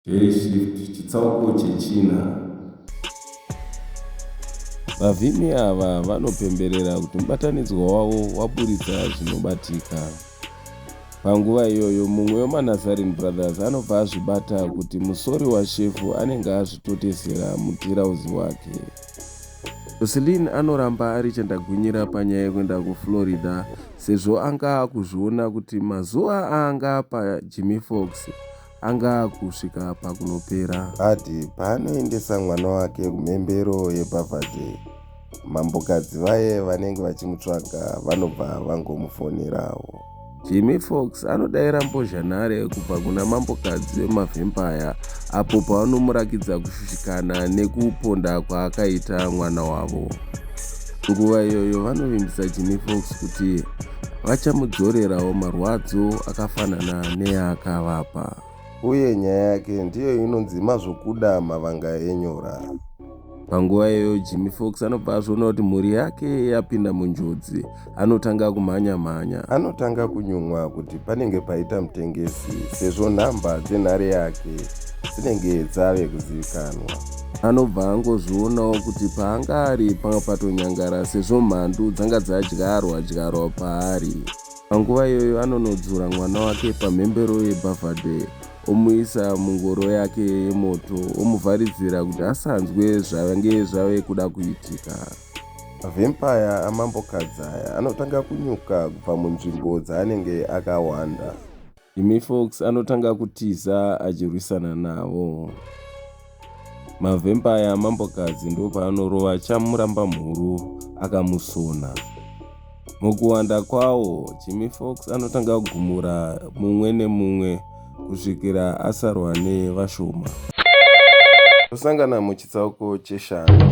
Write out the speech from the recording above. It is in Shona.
Shift chitsauko chechina. Vavhimi ava vanopemberera kuti mubatanidzwa wavo waburitsa zvinobatika. Panguva iyoyo mumwe wemaNazarene Brothers anobva azvibata kuti musori washefu anenge azvitotesera mutirauzi wake. Jocelyn anoramba ari chandagwinyira panyaya yekuenda kuFlorida sezvo anga akuzviona kuti mazuva aanga paJimmy Fox anga akusvika pakunopera. Ati paanoendesa mwana wake kumhembero yeBhavhadhe, mambokadzi vaye vanenge vachimutsvaga vanobva vangomufonerawo. Jimmy Fox anodayira mbozhanhare kubva kuna mambokadzi vemavhempaya apo pavanomurakidza kushushikana nekuponda kwaakaita mwana wavo. Nguva iyoyo vanovimbisa Jimmy Fox kuti vachamudzorerawo marwadzo akafanana neyaakavapa. Uye nyaya yake ndiyo inonzi mazvokuda mavanga enyora. Panguva iyoyo Jimmy Fox anobva azviona kuti mhuri yake yapinda munjodzi. Anotanga kumhanya-mhanya. Anotanga kunyumwa kuti panenge paita mutengesi sezvo nhamba dzenhare yake dzinenge dzave kuzivikanwa. Anobva angozvionawo kuti paanga ari panga patonyangara sezvo mhandu dzanga dzadyarwa paari. Panguva iyoyo anonodzura mwana wake pamhembero yeBhavhadhe, omuisa mungoro yake yemoto, omuvharidzira kuti asanzwe zvange zvave kuda kuitika. Mavhempaya amambokadzi aya anotanga kunyuka kubva munzvimbo dzaanenge akawanda. Jimmy Fox anotanga kutiza achirwisana navo. Mavhempaya amambokadzi ndopanorova chamuramba mhuru akamusona. Mukuwanda kwawo Jimmy Fox anotanga kugumura mumwe nemumwe kusvikira asarwa nevashoma. Tosangana muchitsauko cheshanu.